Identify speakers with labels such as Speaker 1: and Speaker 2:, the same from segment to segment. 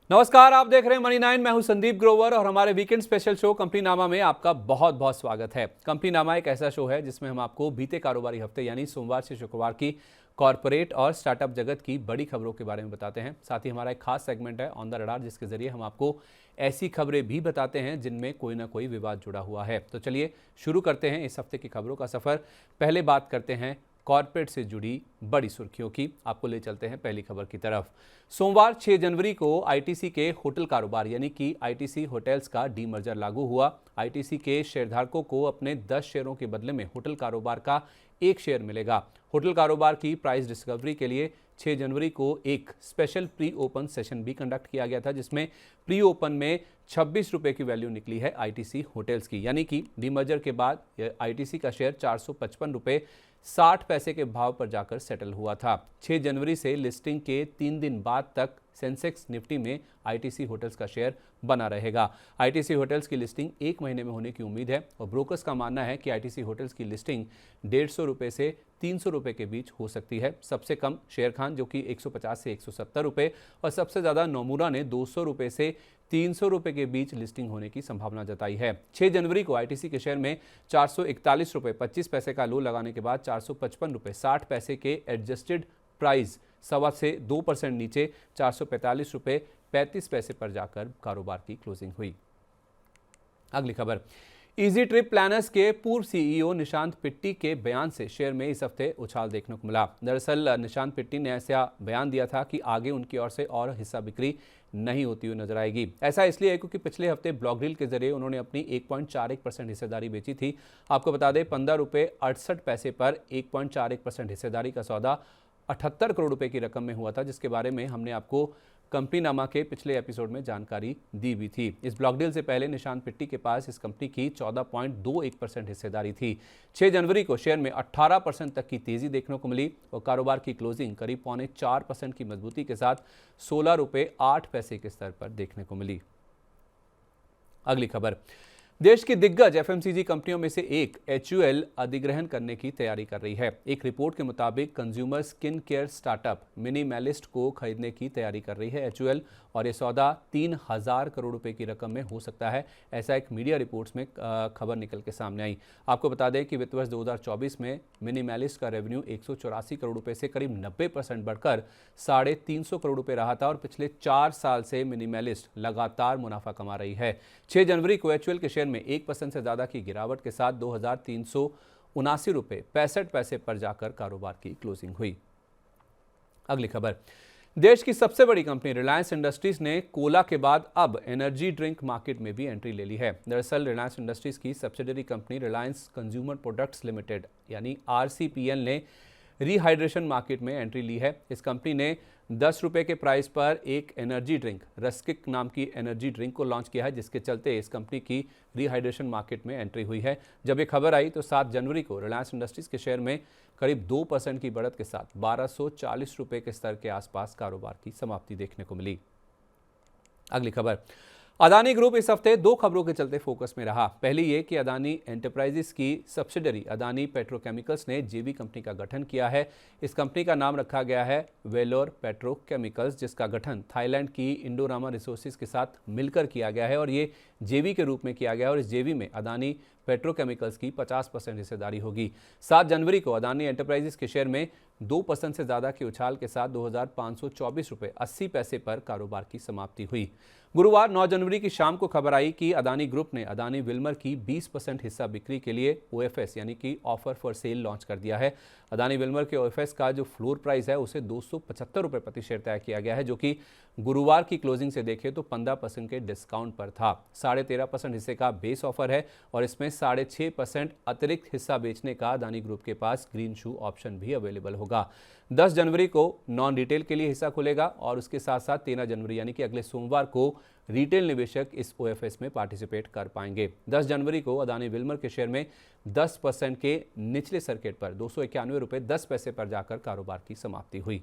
Speaker 1: नमस्कार, आप देख रहे हैं मनी 9। मैं हूं संदीप ग्रोवर और हमारे वीकेंड स्पेशल शो कंपनी नामा में आपका बहुत बहुत स्वागत है। कंपनी नामा एक ऐसा शो है जिसमें हम आपको बीते कारोबारी हफ्ते यानी सोमवार से शुक्रवार की कॉर्पोरेट और स्टार्टअप जगत की बड़ी खबरों के बारे में बताते हैं। साथ ही हमारा एक खास सेगमेंट है ऑन द रडार, जिसके जरिए हम आपको ऐसी खबरें भी बताते हैं जिनमें कोई ना कोई विवाद जुड़ा हुआ है। तो चलिए शुरू करते हैं इस हफ्ते की खबरों का सफर। पहले बात करते हैं कॉर्पोरेट से जुड़ी बड़ी सुर्खियों की। आपको ले चलते हैं पहली खबर की तरफ। सोमवार 6 जनवरी को आईटीसी के होटल कारोबार यानी कि आईटीसी होटल्स का डीमर्जर लागू हुआ। आईटीसी के शेयरधारकों को अपने 10 शेयरों के बदले में होटल कारोबार का 1 शेयर मिलेगा। होटल कारोबार की प्राइस डिस्कवरी के लिए 6 जनवरी को एक स्पेशल प्री ओपन सेशन भी कंडक्ट किया गया था, जिसमें प्री ओपन में 26 रुपये की वैल्यू निकली है आईटीसी होटल्स की। यानी कि डीमर्जर के बाद आईटीसी का शेयर 455 रुपये 60 पैसे के भाव पर जाकर सेटल हुआ था। 6 जनवरी से लिस्टिंग के 3 दिन बाद तक सेंसेक्स निफ्टी में आईटीसी होटल्स का शेयर बना रहेगा। आईटीसी होटल्स की लिस्टिंग 1 महीने में होने की उम्मीद है और ब्रोकर्स का मानना है कि आईटीसी होटल्स की लिस्टिंग 150 रुपये से 300 रुपये के बीच हो सकती है। सबसे कम शेर खान जो कि 150 से 170 रुपये और सबसे ज़्यादा नोमुरा ने 200 रुपये से 300 रुपये के बीच लिस्टिंग होने की संभावना जताई है। 6 जनवरी को आईटीसी के शेयर में 441 रुपये 25 पैसे का लो लगाने के बाद 455 रुपये 60 पैसे के एडजस्टेड प्राइस 1.25% नीचे 445 रुपये 35 पैसे पर जाकर कारोबार की क्लोजिंग हुई। अगली खबर, इजी ट्रिप प्लानर्स के पूर्व सीईओ निशांत पिट्टी के बयान से शेयर में इस हफ्ते उछाल देखने को मिला। दरअसल निशांत पिट्टी ने ऐसा बयान दिया था कि आगे उनकी ओर से और हिस्सा बिक्री नहीं होती हुई नजर आएगी। ऐसा इसलिए है क्योंकि पिछले हफ्ते ब्लॉक डील के जरिए उन्होंने अपनी 1.41% हिस्सेदारी बेची थी। आपको बता दें 15 रुपये 68 पैसे पर 1.41% हिस्सेदारी का सौदा 78 करोड़ रुपए की रकम में हुआ था, जिसके बारे में हमने आपको कंपनी नामा के पिछले एपिसोड में जानकारी दी भी थी। इस ब्लॉक डील से पहले निशांत पिट्टी के पास इस कंपनी की 14.21% हिस्सेदारी थी। 6 जनवरी को शेयर में 18% तक की तेजी देखने को मिली और कारोबार की क्लोजिंग करीब 4.25% की मजबूती के साथ 16 रुपये 8 पैसे के स्तर पर देखने को मिली। अगली खबर, देश की दिग्गज एफएमसीजी कंपनियों में से एक एचयूएल अधिग्रहण करने की तैयारी कर रही है। एक रिपोर्ट के मुताबिक consumer skin care startup minimalist को खरीदने की तैयारी कर रही है एचयूएल, और ये सौदा 3000 करोड़ रुपए की रकम में हो सकता है। ऐसा एक मीडिया रिपोर्ट्स में खबर निकल के सामने आई। आपको बता दें कि वित्त वर्ष 2024 में मिनिमलिस्ट का रेवेन्यू 184 करोड़ रुपए से करीब 90% बढ़कर 350 करोड़ रुपए रहा था और पिछले 4 साल से मिनिमलिस्ट लगातार मुनाफा कमा रही है। 6 जनवरी को एचयूएल के शेयर में 1% से ज्यादा की गिरावट के साथ 2379 रुपये 65 पैसे पर जाकर कारोबार की क्लोजिंग हुई। अगली खबर, देश की सबसे बड़ी कंपनी रिलायंस इंडस्ट्रीज ने कोला के बाद अब एनर्जी ड्रिंक मार्केट में भी एंट्री ले ली है। दरअसल रिलायंस इंडस्ट्रीज की subsidiary company Reliance consumer products limited यानी आरसीपीएल ने रिहाइड्रेशन मार्केट में एंट्री ली है। इस कंपनी ने 10 रुपये के प्राइस पर एक एनर्जी ड्रिंक रस्किक नाम की एनर्जी ड्रिंक को लॉन्च किया है, जिसके चलते इस कंपनी की रिहाइड्रेशन मार्केट में एंट्री हुई है। जब ये खबर आई तो 7 जनवरी को रिलायंस इंडस्ट्रीज के शेयर में करीब 2% की बढ़त के साथ 1240 रुपये के स्तर के आसपास कारोबार की समाप्ति देखने को मिली। अगली खबर, अदानी ग्रुप इस हफ्ते 2 खबरों के चलते फोकस में रहा। पहली ये कि अदानी एंटरप्राइजेस की सब्सिडरी अदानी पेट्रोकेमिकल्स ने जेवी कंपनी का गठन किया है। इस कंपनी का नाम रखा गया है वेलोर पेट्रोकेमिकल्स, जिसका गठन थाईलैंड की इंडोरामा रिसोर्सेज के साथ मिलकर किया गया है और ये जेवी के रूप में किया गया है और इस जेवी में अदानी पेट्रोकेमिकल्स की 50% हिस्सेदारी होगी। 7 जनवरी को अदानी एंटरप्राइजेस के शेयर में 2% से ज्यादा के उछाल के साथ 2524 रुपये 80 पैसे पर कारोबार की समाप्ति हुई। गुरुवार 9 जनवरी की शाम को खबर आई कि अदानी ग्रुप ने अदानी विल्मर की 20% हिस्सा बिक्री के लिए ओएफएस यानी कि ऑफर फॉर सेल लॉन्च कर दिया है। अदानी विल्मर के ओएफएस का जो फ्लोर प्राइस है उसे 275 रुपये प्रति शेयर तय किया गया है, जो कि गुरुवार की क्लोजिंग से देखें तो 15% के डिस्काउंट पर था। 13.5% हिस्से का बेस ऑफर है और इसमें 6.5% अतिरिक्त हिस्सा बेचने का अदानी ग्रुप के पास ग्रीन शू ऑप्शन भी अवेलेबल होगा। 10 जनवरी को नॉन रिटेल के लिए हिस्सा खुलेगा और उसके साथ साथ 13 जनवरी यानी कि अगले सोमवार को रिटेल निवेशक इस ओएफएस में पार्टिसिपेट कर पाएंगे। 10 जनवरी को अदानी विल्मर के शेयर में 10% के निचले सर्किट पर 291 रुपये 10 पैसे पर जाकर कारोबार की समाप्ति हुई।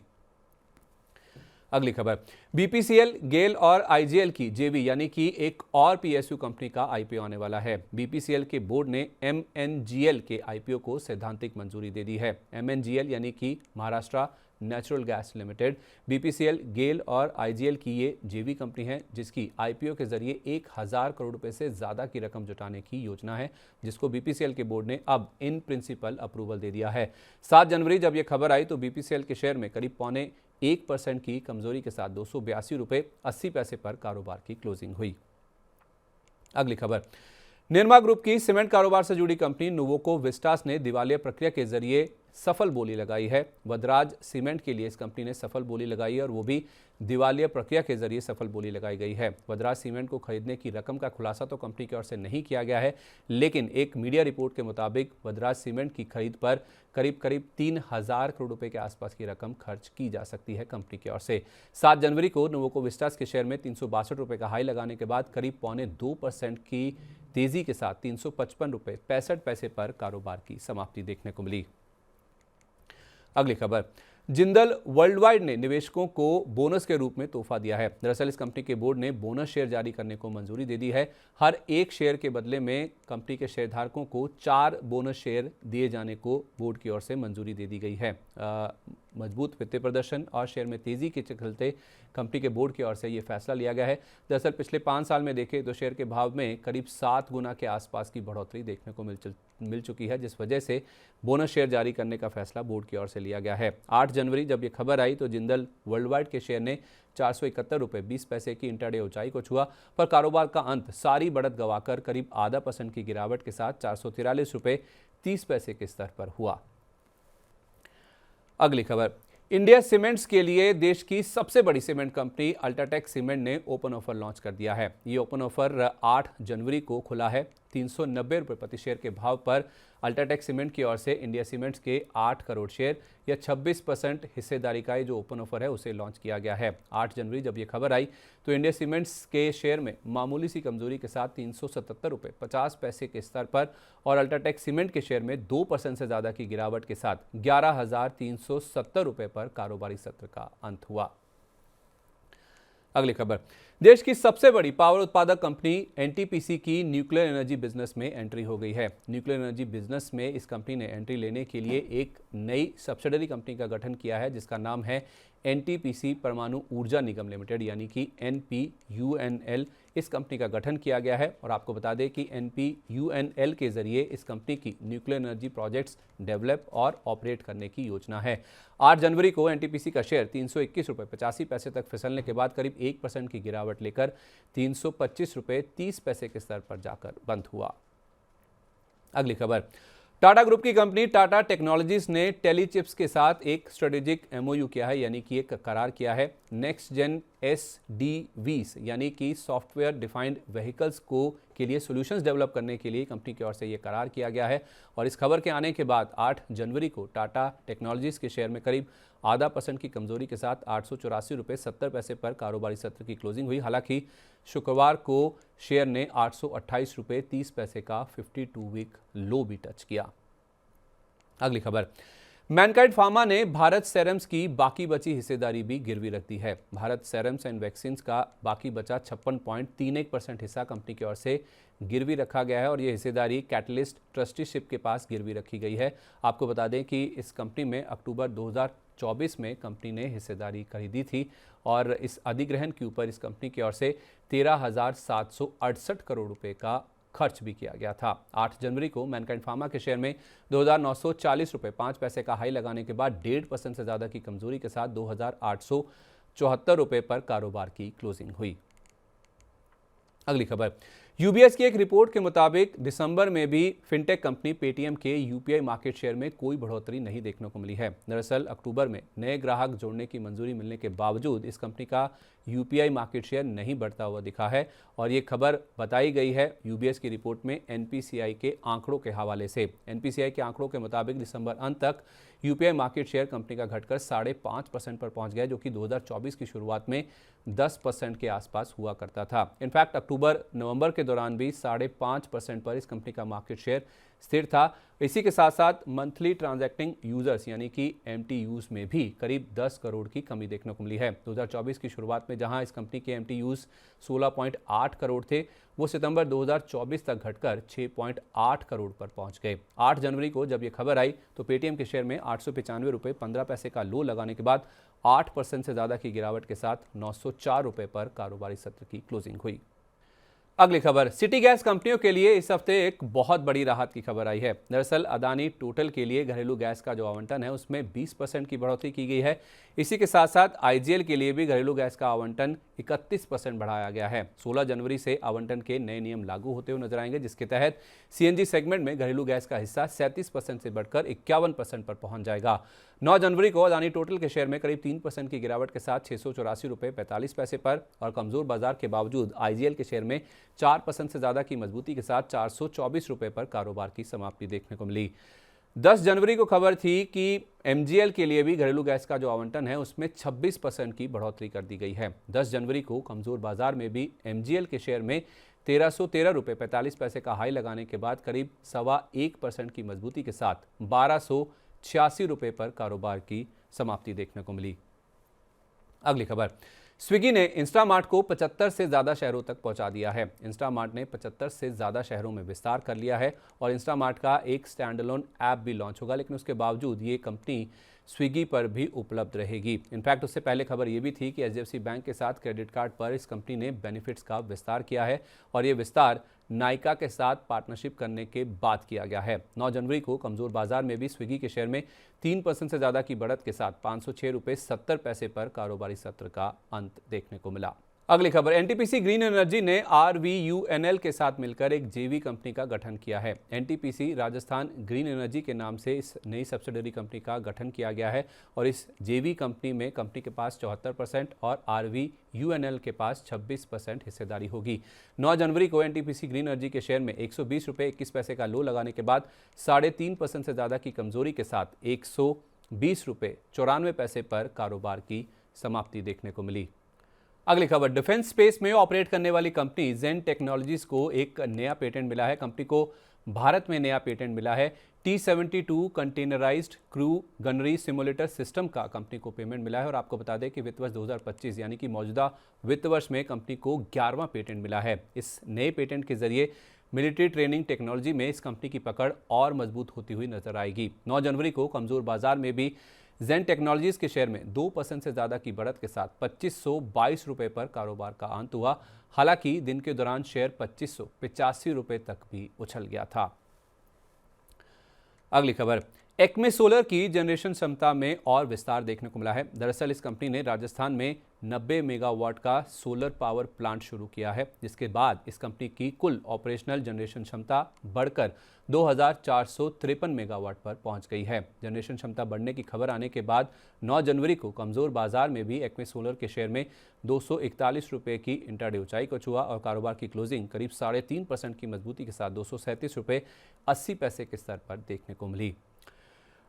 Speaker 1: अगली खबर, बीपीसीएल, गेल और आईजीएल की जेवी यानी कि एक और पीएसयू कंपनी का आईपीओ आने वाला है। बीपीसीएल के बोर्ड ने एमएनजीएल के आईपीओ को सैद्धांतिक मंजूरी दे दी है। एमएनजीएल यानी कि Maharashtra natural gas limited. BPCL, GAIL और आईजीएल की ये जेवी कंपनी है जिसकी आईपीओ के जरिए 1000 करोड़ रुपए से ज़्यादा की रकम जुटाने की योजना है, जिसको बीपीसीएल के बोर्ड ने अब इन प्रिंसिपल अप्रूवल दे दिया है। 7 जनवरी जब ये खबर आई तो बीपीसीएल के शेयर में करीब 0.25% की कमजोरी के साथ 282 रुपये 80 पैसे पर कारोबार की क्लोजिंग हुई। अगली खबर, निरमा ग्रुप की सीमेंट कारोबार से जुड़ी कंपनी नुवोको विस्टास ने दिवालिया प्रक्रिया के जरिए सफल बोली लगाई है। वदराज सीमेंट के लिए इस कंपनी ने सफल बोली लगाई है और वो भी दिवालिया प्रक्रिया के जरिए सफल बोली लगाई गई है। वदराज सीमेंट को खरीदने की रकम का खुलासा तो कंपनी की ओर से नहीं किया गया है, लेकिन एक मीडिया रिपोर्ट के मुताबिक वदराज सीमेंट की खरीद पर करीब 3000 करोड़ रुपए के आसपास की रकम खर्च की जा सकती है कंपनी की ओर से। 7 जनवरी को नुवोको विस्टास के शेयर में 362 रुपए का हाई लगाने के बाद करीब 0.25% की तेजी के साथ 355 रुपए 65 पैसे पर कारोबार की समाप्ति देखने को मिली। अगली खबर, जिंदल वर्ल्ड वाइड ने निवेशकों को बोनस के रूप में तोहफा दिया है। दरअसल इस कंपनी के बोर्ड ने बोनस शेयर जारी करने को मंजूरी दे दी है। हर एक शेयर के बदले में कंपनी के शेयरधारकों को 4 बोनस शेयर दिए जाने को बोर्ड की ओर से मंजूरी दे दी गई है। मजबूत वित्तीय प्रदर्शन और शेयर में तेजी के चलते कंपनी के बोर्ड की ओर से ये फैसला लिया गया है। दरअसल पिछले 5 साल में देखें तो शेयर के भाव में करीब 7 गुना के आसपास की बढ़ोतरी देखने को मिल चुकी है, जिस वजह से बोनस शेयर जारी करने का फैसला बोर्ड की ओर से लिया गया है। 8 जनवरी जब ये खबर आई तो जिंदल वर्ल्ड वाइड के शेयर ने 471 रुपये 20 पैसे की इंटरडे ऊंचाई को छुआ, पर कारोबार का अंत सारी बढ़त गंवाकर करीब % की गिरावट के साथ 443 रुपये 30 पैसे के स्तर पर हुआ। अगली खबर, इंडिया सीमेंट्स के लिए देश की सबसे बड़ी सीमेंट कंपनी अल्ट्राटेक सीमेंट ने ओपन ऑफर लॉन्च कर दिया है। ये ओपन ऑफर 8 जनवरी को खुला है। 390 रुपये प्रति शेयर के भाव पर अल्ट्राटेक सीमेंट की ओर से इंडिया सीमेंट्स के 8 करोड़ शेयर या 26% हिस्सेदारी का जो ओपन ऑफर है उसे लॉन्च किया गया है। 8 जनवरी जब ये खबर आई तो इंडिया सीमेंट्स के शेयर में मामूली सी कमजोरी के साथ 377 रुपये 50 पैसे के स्तर पर और अल्ट्राटेक सीमेंट के शेयर में 2% से ज़्यादा की गिरावट के साथ 11,370 रुपये पर कारोबारी सत्र का अंत हुआ। अगली खबर, देश की सबसे बड़ी पावर उत्पादक कंपनी एनटीपीसी की न्यूक्लियर एनर्जी बिजनेस में एंट्री हो गई है। न्यूक्लियर एनर्जी बिजनेस में इस कंपनी ने एंट्री लेने के लिए एक नई सब्सिडरी कंपनी का गठन किया है जिसका नाम है एनटीपीसी परमाणु ऊर्जा निगम लिमिटेड यानी कि NPUNL। इस कंपनी का गठन किया गया है और आपको बता दें कि NPUNL के जरिए इस कंपनी की न्यूक्लियर एनर्जी प्रोजेक्ट्स डेवलप और ऑपरेट करने की योजना है। 8 जनवरी को एनटीपीसी का शेयर 321 रुपये 85 पैसे तक फिसलने के बाद करीब 1% की गिरावट लेकर 325 रुपये 30 पैसे के स्तर पर जाकर बंद हुआ। अगली खबर, टाटा ग्रुप की कंपनी टाटा टेक्नोलॉजीज ने टेलीचिप्स के साथ एक स्ट्रेटेजिक MOU किया है यानी कि एक करार किया है। नेक्स्ट जेन SDVs यानी कि सॉफ्टवेयर डिफाइंड व्हीकल्स के लिए सॉल्यूशंस डेवलप करने के लिए कंपनी की ओर से ये करार किया गया है और इस खबर के आने के बाद 8 जनवरी को टाटा टेक्नोलॉजीज के शेयर में करीब % की कमजोरी के साथ 884 रुपये 70 पैसे पर कारोबारी सत्र की क्लोजिंग हुई। हालांकि शुक्रवार को शेयर ने 828 रुपये 30 पैसे का 52 वीक लो भी टच किया। अगली खबर, मैनकाइंड फार्मा ने भारत सेरम्स की बाकी बची हिस्सेदारी भी गिरवी रख दी है। भारत सेरम्स एंड वैक्सीन्स का बाकी बचा 56.31% हिस्सा कंपनी की ओर से गिरवी रखा गया है और ये हिस्सेदारी कैटलिस्ट ट्रस्टीशिप के पास गिरवी रखी गई है। आपको बता दें कि इस कंपनी में अक्टूबर 2024 में कंपनी ने हिस्सेदारी खरीदी थी और इस अधिग्रहण के ऊपर इस कंपनी की ओर से 13,768 करोड़ रुपए का खर्च भी किया गया था। 8 जनवरी को मैनकाइंड फार्मा के शेयर में 2,940 रुपये 5 पैसे का हाई लगाने के बाद 1.5% से ज़्यादा की कमजोरी के साथ 2,874 रुपये पर कारोबार की क्लोजिंग हुई। अगली खबर, यूबीएस की एक रिपोर्ट के मुताबिक दिसंबर में भी फिनटेक कंपनी पेटीएम के यूपीआई मार्केट शेयर में कोई बढ़ोतरी नहीं देखने को मिली है। दरअसल अक्टूबर में नए ग्राहक जोड़ने की मंजूरी मिलने के बावजूद इस कंपनी का यूपीआई मार्केट शेयर नहीं बढ़ता हुआ दिखा है और ये खबर बताई गई है यूबीएस की रिपोर्ट में एनपीसीआई के आंकड़ों के हवाले से। एनपीसीआई के आंकड़ों के मुताबिक दिसंबर अंत तक यूपीआई मार्केट शेयर कंपनी का घटकर 5.5% पर पहुंच गया, जो कि 2024 की शुरुआत में 10% के आसपास हुआ करता था। इनफैक्ट अक्टूबर नवंबर के दौरान भी 5.5% पर इस कंपनी का मार्केट शेयर स्थिर था। इसी के साथ साथ मंथली ट्रांजैक्टिंग यूजर्स यानी कि MTUs में भी करीब 10 करोड़ की कमी देखने को मिली है। 2024 की शुरुआत में जहां इस कंपनी के MTUs 16.8 करोड़ थे, वो सितंबर 2024 तक घटकर 6.8 करोड़ पर पहुंच गए। 8 जनवरी को जब ये खबर आई तो पेटीएम के शेयर में 895 रुपये 15 पैसे का लो लगाने के बाद 8% से ज़्यादा की गिरावट के साथ 904 रुपये पर कारोबारी सत्र की क्लोजिंग हुई। अगली खबर, सिटी गैस कंपनियों के लिए इस हफ्ते एक बहुत बड़ी राहत की खबर आई है। दरअसल अदानी टोटल के लिए घरेलू गैस का जो आवंटन है उसमें 20% की बढ़ोतरी की गई है। इसी के साथ साथ IGL के लिए भी घरेलू गैस का आवंटन 31% बढ़ाया गया है। 16 जनवरी से आवंटन के नए नियम लागू होते हुए नजर आएंगे, जिसके तहत CNG सेगमेंट में घरेलू गैस का हिस्सा 37% से बढ़कर 51% पर पहुंच जाएगा। 9 जनवरी को अदानी टोटल के शेयर में करीब 3% की गिरावट के साथ 684 रुपये 45 पैसे पर और कमजोर बाजार के बावजूद IGL के शेयर में 4% से ज्यादा की मजबूती के साथ 424 रुपये पर कारोबार की समाप्ति देखने को मिली। 10 जनवरी को खबर थी कि MGL के लिए भी घरेलू गैस का जो आवंटन है उसमें 26% की बढ़ोतरी कर दी गई है। 10 जनवरी को कमजोर बाजार में भी MGL के शेयर में 1313 रुपये 45 पैसे का हाई लगाने के बाद करीब 1.25% की मजबूती के साथ 1286 रुपये पर कारोबार की समाप्ति देखने को मिली। अगली खबर, स्विगी ने इंस्टामार्ट को 75 से ज़्यादा शहरों तक पहुंचा दिया है। इंस्टामार्ट ने 75 से ज़्यादा शहरों में विस्तार कर लिया है और इंस्टामार्ट का एक स्टैंडअलोन ऐप भी लॉन्च होगा, लेकिन उसके बावजूद ये कंपनी स्विगी पर भी उपलब्ध रहेगी। इनफैक्ट उससे पहले खबर ये भी थी कि HDFC बैंक के साथ क्रेडिट कार्ड पर इस कंपनी ने बेनिफिट्स का विस्तार किया है और ये विस्तार नायका के साथ पार्टनरशिप करने के बाद किया गया है। 9 जनवरी को कमजोर बाजार में भी स्विगी के शेयर में 3% से ज़्यादा की बढ़त के साथ 506 रुपये 70 पैसे पर कारोबारी सत्र का अंत देखने को मिला। अगली खबर, NTPC ग्रीन एनर्जी ने RVUNL के साथ मिलकर एक JV कंपनी का गठन किया है। NTPC राजस्थान ग्रीन एनर्जी के नाम से इस नई सब्सिडरी कंपनी का गठन किया गया है और इस JV कंपनी में कंपनी के पास 74% और RVUNL के पास 26% हिस्सेदारी होगी। 9 जनवरी को NTPC ग्रीन एनर्जी के शेयर में 120 रुपये 21 पैसे का लो लगाने के बाद 3.5% से ज़्यादा की कमजोरी के साथ 120 रुपये 94 पैसे पर कारोबार की समाप्ति देखने को मिली। अगली खबर, डिफेंस स्पेस में ऑपरेट करने वाली कंपनी जेन टेक्नोलॉजीज को एक नया पेटेंट मिला है। कंपनी को भारत में नया पेटेंट मिला है। T-72 containerised crew gunnery simulator system का कंपनी को पेमेंट मिला है और आपको बता दें कि वित्त वर्ष 2025 यानी कि मौजूदा वित्त वर्ष में कंपनी को 11वां पेटेंट मिला है। इस नए पेटेंट के जरिए मिलिट्री ट्रेनिंग टेक्नोलॉजी में इस कंपनी की पकड़ और मजबूत होती हुई नजर आएगी। 9 जनवरी को कमजोर बाजार में भी जेन टेक्नोलॉजीज के शेयर में 2% से ज़्यादा की बढ़त के साथ 2522 रुपये पर कारोबार का अंत हुआ। हालांकि दिन के दौरान शेयर 2585 रुपये तक भी उछल गया था। अगली खबर, एक्मे सोलर की जनरेशन क्षमता में और विस्तार देखने को मिला है। दरअसल इस कंपनी ने राजस्थान में 90 मेगावाट का सोलर पावर प्लांट शुरू किया है, जिसके बाद इस कंपनी की कुल ऑपरेशनल जनरेशन क्षमता बढ़कर 2453 मेगावाट पर पहुंच गई है। जनरेशन क्षमता बढ़ने की खबर आने के बाद 9 जनवरी को कमजोर बाजार में भी एक्मे सोलर के शेयर में 241 रुपये की इंट्राडे ऊंचाई को छुआ और कारोबार की क्लोजिंग करीब 3.5% की मजबूती के साथ 237 रुपये 80 पैसे के स्तर पर देखने को मिली।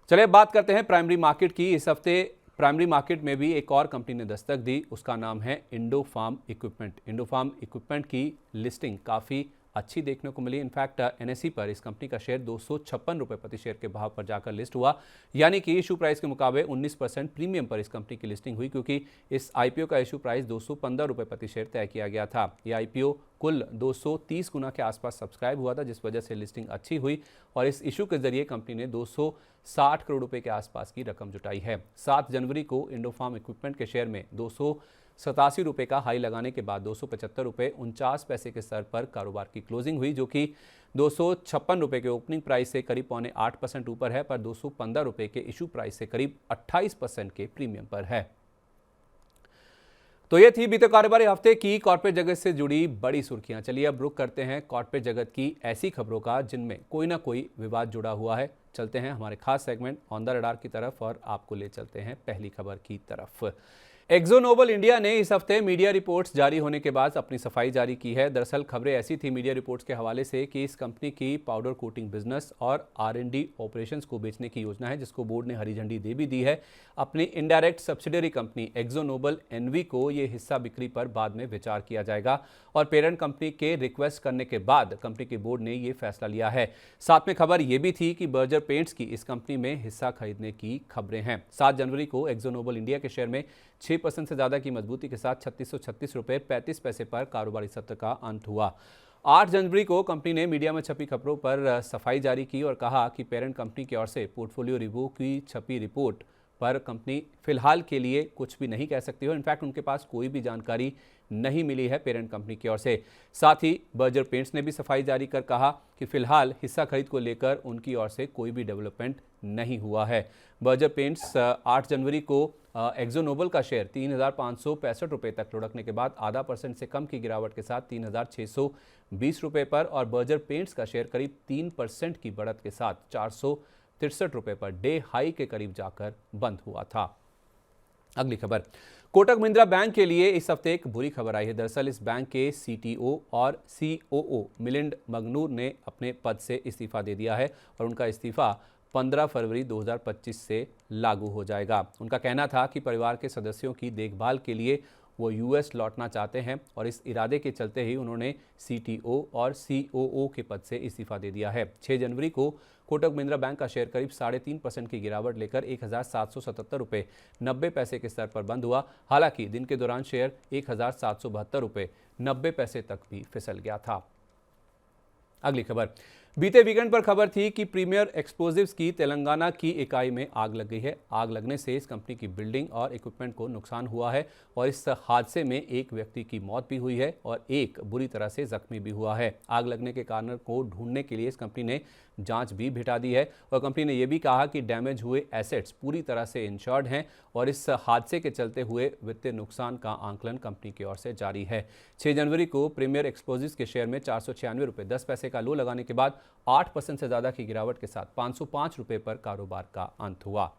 Speaker 1: चलिए बात करते हैं प्राइमरी मार्केट की। इस हफ्ते प्राइमरी मार्केट में भी एक और कंपनी ने दस्तक दी, उसका नाम है Indo farm equipment. Indo farm equipment की लिस्टिंग काफ़ी अच्छी देखने को मिली। इनफैक्ट NSE पर इस कंपनी का शेयर 256 रुपये प्रति शेयर के भाव पर जाकर लिस्ट हुआ, यानी कि इशू प्राइस के मुकाबले 19% प्रीमियम पर इस कंपनी की लिस्टिंग हुई, क्योंकि इस IPO का इशू प्राइस 215 रुपये प्रति शेयर तय किया गया था। यह IPO कुल 230 गुना के आसपास सब्सक्राइब हुआ था, जिस वजह से लिस्टिंग अच्छी हुई और इस इशू के जरिए कंपनी ने 260 करोड़ रुपए के आसपास की रकम जुटाई है। 7 जनवरी को इंडो फार्म इक्विपमेंट के शेयर में 287 रुपये का हाई लगाने के बाद 275 रुपये 49 पैसे के स्तर पर कारोबार की क्लोजिंग हुई, जो कि 256 रुपये के ओपनिंग प्राइस से करीब 0.8% ऊपर है, पर 215 रुपये के इशू प्राइस से करीब 28% के प्रीमियम पर है। तो ये थी बीते कारोबारी हफ्ते की कॉर्पोरेट जगत से जुड़ी बड़ी सुर्खियां। चलिए अब रुक करते हैं कॉर्पोरेट जगत की ऐसी खबरों का जिनमें कोई ना कोई विवाद जुड़ा हुआ है। चलते हैं हमारे खास सेगमेंट ऑन द रडार की तरफ और आपको ले चलते हैं पहली खबर की तरफ। एक्जो नोबल इंडिया ने इस हफ्ते मीडिया रिपोर्ट्स जारी होने के बाद अपनी सफाई जारी की है। दरअसल खबरें ऐसी थी मीडिया रिपोर्ट्स के हवाले से कि इस कंपनी की पाउडर कोटिंग बिजनेस और R&D ऑपरेशंस को बेचने की योजना है, जिसको बोर्ड ने हरी झंडी दे भी दी है। अपनी indirect subsidiary company Akzo Nobel NV को ये हिस्सा बिक्री पर बाद में विचार किया जाएगा और पेरेंट कंपनी के रिक्वेस्ट करने के बाद कंपनी के बोर्ड ने ये फैसला लिया है। साथ में खबर ये भी थी कि बर्जर पेंट्स की इस कंपनी में हिस्सा खरीदने की खबरें हैं। 7 जनवरी को एक्जो नोबल इंडिया के शेयर में 6% से ज्यादा की मजबूती के साथ 3636 रुपये 35 पैसे पर कारोबारी सत्र का अंत हुआ। 8 जनवरी को कंपनी ने मीडिया में छपी खबरों पर सफाई जारी की और कहा कि पेरेंट कंपनी की ओर से पोर्टफोलियो रिव्यू की छपी रिपोर्ट पर कंपनी फिलहाल के लिए कुछ भी नहीं कह सकती हो। इनफैक्ट उनके पास कोई भी जानकारी नहीं मिली है पेरेंट कंपनी की ओर से। साथ ही बर्जर पेंट्स ने भी सफाई जारी कर कहा कि फिलहाल हिस्सा खरीद को लेकर उनकी ओर से कोई भी डेवलपमेंट नहीं हुआ है। बर्जर पेंट्स 8 जनवरी को एक्जो नोबल का शेयर 3,565 रुपये तक लुढ़कने के बाद आधा % से कम की गिरावट के साथ 3,620 रुपये पर और बर्जर पेंट्स का शेयर करीब 3% की बढ़त के साथ 463 रुपये पर डे हाई के करीब जाकर बंद हुआ था। अगली खबर, कोटक महिंद्रा बैंक के लिए इस हफ्ते एक बुरी खबर आई है। दरअसल इस बैंक के CTO और COO मिलिंद मगनूर ने अपने पद से इस्तीफा दे दिया है और उनका इस्तीफा 15 फरवरी 2025 से लागू हो जाएगा। उनका कहना था कि परिवार के सदस्यों की देखभाल के लिए वो US लौटना चाहते हैं और इस इरादे के चलते ही उन्होंने CTO और COO के पद से इस्तीफा दे दिया है। 6 जनवरी को कोटक महिंद्रा बैंक का शेयर करीब 3.5% की गिरावट लेकर 1,777 रुपये 90 पैसे के स्तर पर बंद हुआ। हालांकि दिन के दौरान शेयर 1,772 रुपये 90 पैसे तक भी फिसल गया था। अगली खबर, बीते वीकेंड पर खबर थी कि प्रीमियर एक्सप्लोजिव्स की तेलंगाना की इकाई में आग लग गई है। आग लगने से इस कंपनी की बिल्डिंग और इक्विपमेंट को नुकसान हुआ है और इस हादसे में एक व्यक्ति की मौत भी हुई है और एक बुरी तरह से जख्मी भी हुआ है। आग लगने के कारण को ढूंढने के लिए इस कंपनी ने जांच भी भिटा दी है और कंपनी ने यह भी कहा कि डैमेज हुए एसेट्स पूरी तरह से इंश्योर्ड हैं और इस हादसे के चलते हुए वित्तीय नुकसान का आंकलन कंपनी की ओर से जारी है। 6 जनवरी को प्रीमियर एक्सप्लोजिव्स के शेयर में 496 रुपये 10 पैसे का लो लगाने के बाद 8% से ज्यादा की गिरावट के साथ 505 रुपये पर कारोबार का अंत हुआ।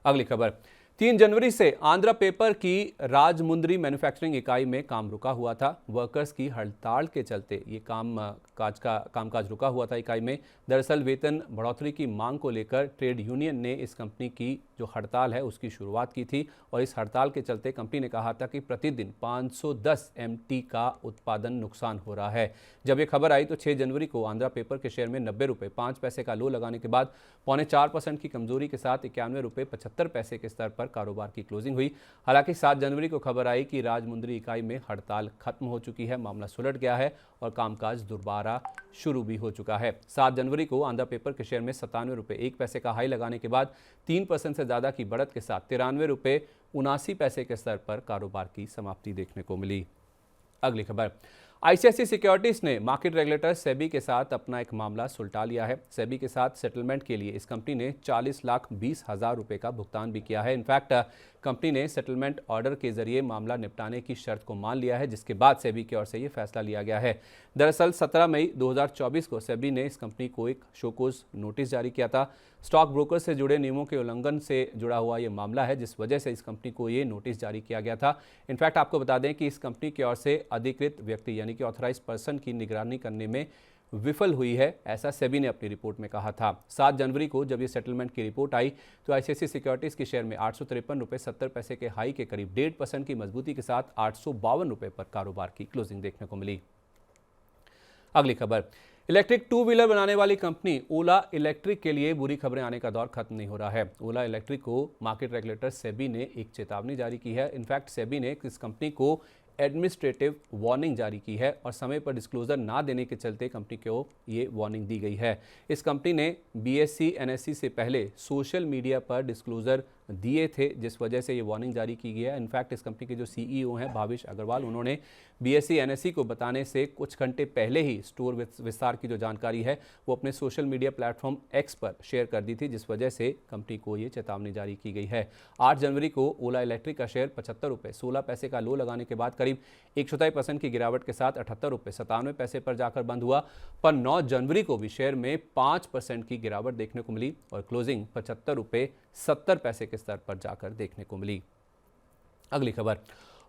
Speaker 1: अगली खबर, 3 जनवरी से आंध्रा पेपर की राजमुंद्री मैन्युफैक्चरिंग इकाई में काम रुका हुआ था। वर्कर्स की हड़ताल के चलते ये कामकाज रुका हुआ था इकाई में। दरअसल वेतन बढ़ोतरी की मांग को लेकर ट्रेड यूनियन ने इस कंपनी की जो हड़ताल है उसकी शुरुआत की थी और इस हड़ताल के चलते कंपनी ने कहा था कि प्रतिदिन 510 MT का उत्पादन नुकसान हो रहा है। जब ये खबर आई तो 6 जनवरी को आंध्रा पेपर के शेयर में 90 रुपये 5 पैसे का लो लगाने के बाद 0.25% की कमजोरी के साथ 91 रुपये 75 पैसे के स्तर पर कारोबार की क्लोजिंग हुई। हालांकि 7 जनवरी को खबर आई कि राजमुंद्री इकाई में हड़ताल खत्म हो चुकी है, मामला सुलझ गया है और कामकाज दोबारा शुरू भी हो चुका है। 7 जनवरी को आंध्रा पेपर के शेयर में 97 रुपये 1 पैसे का हाई लगाने के बाद 3% से ज्यादा की बढ़त के साथ 93 रुपये 79 पैसे के स्तर पर कारोबार की समाप्ति देखने को मिली। अगली खबर, ICICI सिक्योरिटीज ने मार्केट रेगुलेटर सेबी के साथ अपना एक मामला सुलझा लिया है। सेबी के साथ सेटलमेंट के लिए इस कंपनी ने 40,20,000 रुपये का भुगतान भी किया है। इनफैक्ट कंपनी ने सेटलमेंट ऑर्डर के जरिए मामला निपटाने की शर्त को मान लिया है, जिसके बाद सेबी की ओर से ये फैसला लिया गया है। दरअसल 17 मई 2024 को सेबी ने इस कंपनी को एक शोकोज नोटिस जारी किया था। स्टॉक ब्रोकर से जुड़े नियमों के उल्लंघन से जुड़ा हुआ ये मामला है, जिस वजह से इस कंपनी को ये नोटिस जारी किया गया था। इनफैक्ट आपको बता दें कि इस कंपनी की ओर से अधिकृत व्यक्ति यानी कि ऑथराइज पर्सन की निगरानी करने में विफल हुई है, ऐसा सेबी ने अपनी रिपोर्ट में कहा था। 7 जनवरी को जब ये सेटलमेंट की रिपोर्ट आई तो ICICI सिक्योरिटीज के शेयर में 853 रुपये 70 पैसे के हाई के करीब 1.5% की मजबूती के साथ 852 रुपये पर कारोबार की क्लोजिंग देखने को मिली। अगली खबर, इलेक्ट्रिक 2 व्हीलर बनाने वाली कंपनी ओला इलेक्ट्रिक के लिए बुरी खबरें आने का दौर खत्म नहीं हो रहा है। ओला इलेक्ट्रिक को मार्केट रेगुलेटर सेबी ने एक चेतावनी जारी की है। इनफैक्ट सेबी ने इस कंपनी को एडमिनिस्ट्रेटिव वार्निंग जारी की है और समय पर डिस्क्लोजर ना देने के चलते कंपनी को ये वार्निंग दी गई है। इस कंपनी ने BSE NSE से पहले सोशल मीडिया पर डिस्क्लोजर दिए थे, जिस वजह से ये वार्निंग जारी की गई है। इनफैक्ट इस कंपनी के जो CEO हैं भाविश अग्रवाल, उन्होंने BSE NSE को बताने से कुछ घंटे पहले ही स्टोर विस्तार की जो जानकारी है वो अपने सोशल मीडिया प्लेटफॉर्म X पर शेयर कर दी थी, जिस वजह से कंपनी को ये चेतावनी जारी की गई है। 8 जनवरी को ओला इलेक्ट्रिक का शेयर 75 रुपये 16 पैसे का लो लगाने के बाद करीब 1.25% की गिरावट के साथ 78 रुपये 97 पैसे पर जाकर बंद हुआ। पर 9 जनवरी को भी शेयर में 5% की गिरावट देखने को मिली और क्लोजिंग 75 रुपये 70 पैसे के स्तर पर जाकर देखने को मिली। अगली खबर,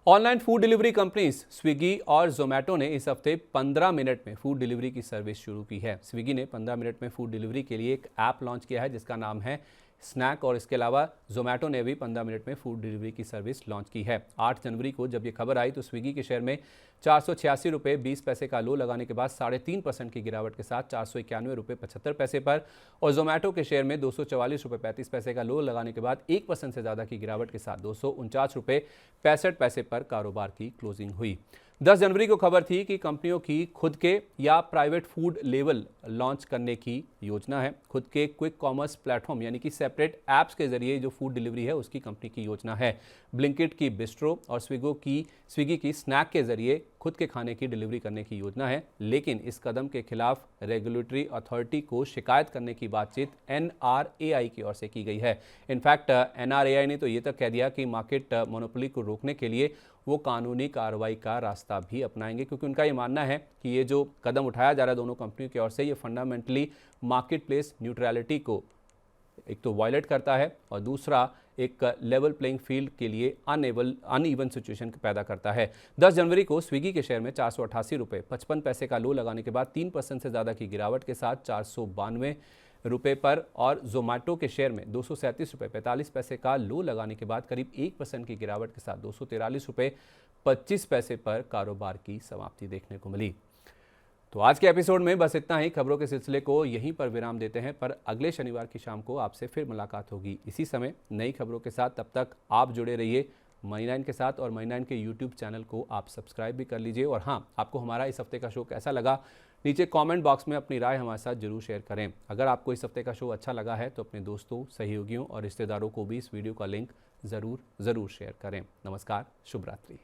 Speaker 1: online food delivery companies Swiggy और जोमेटो ने इस हफ्ते 15 मिनट में फूड डिलीवरी की सर्विस शुरू की है। स्विगी ने 15 मिनट में फूड डिलीवरी के लिए एक ऐप लॉन्च किया है जिसका नाम है स्नैक, और इसके अलावा जोमेटो ने भी 15 मिनट में फूड डिलीवरी की सर्विस लॉन्च की है। 8 जनवरी को जब ये खबर आई तो स्विगी के शेयर में 486 रुपये 20 पैसे का लो लगाने के बाद 3.5% की गिरावट के साथ 491 रुपये 75 पैसे पर, और जोमेटो के शेयर में 244 रुपये 35 पैसे का लो लगाने के बाद 1% से ज़्यादा की गिरावट के साथ 249 रुपये 65 पैसे पर कारोबार की क्लोजिंग हुई। 10 जनवरी को खबर थी कि कंपनियों की खुद के या प्राइवेट फूड लेवल लॉन्च करने की योजना है। खुद के क्विक कॉमर्स प्लेटफॉर्म यानी कि सेपरेट ऐप्स के जरिए जो फूड डिलीवरी है उसकी कंपनी की योजना है। ब्लिंकिट की बिस्ट्रो और स्विगी की स्नैक के जरिए खुद के खाने की डिलीवरी करने की योजना है, लेकिन इस कदम के खिलाफ रेगुलेटरी अथॉरिटी को शिकायत करने की बातचीत NRAI की ओर से की गई है। इनफैक्ट NRAI ने तो ये तक कह दिया कि मार्केट मोनोपोली को रोकने के लिए वो कानूनी कार्रवाई का रास्ता भी अपनाएंगे, क्योंकि उनका ये मानना है कि ये जो कदम उठाया जा रहा है दोनों कंपनियों की ओर से, ये फंडामेंटली मार्केट प्लेस न्यूट्रलिटी को एक तो वायलेट करता है और दूसरा एक लेवल प्लेइंग फील्ड के लिए अनइवन सिचुएशन पैदा करता है। 10 जनवरी को स्विगी के शेयर में 488 रुपये 55 पैसे का लो लगाने के बाद 3% से ज़्यादा की गिरावट के साथ 492 रुपये पर, और जोमेटो के शेयर में 237 रुपये 45 पैसे का लो लगाने के बाद करीब 1% की गिरावट के साथ 243 रुपये 25 पैसे पर कारोबार की समाप्ति देखने को मिली। तो आज के एपिसोड में बस इतना ही। खबरों के सिलसिले को यहीं पर विराम देते हैं, पर अगले शनिवार की शाम को आपसे फिर मुलाकात होगी इसी समय नई खबरों के साथ। तब तक आप जुड़े रहिए मनी 9 के साथ, और मनी 9 के यूट्यूब चैनल को आप सब्सक्राइब भी कर लीजिए। और हाँ, आपको हमारा इस हफ्ते का शो कैसा लगा नीचे कमेंट बॉक्स में अपनी राय हमारे साथ जरूर शेयर करें। अगर आपको इस हफ्ते का शो अच्छा लगा है तो अपने दोस्तों, सहयोगियों और रिश्तेदारों को भी इस वीडियो का लिंक ज़रूर शेयर करें। नमस्कार, शुभ रात्रि।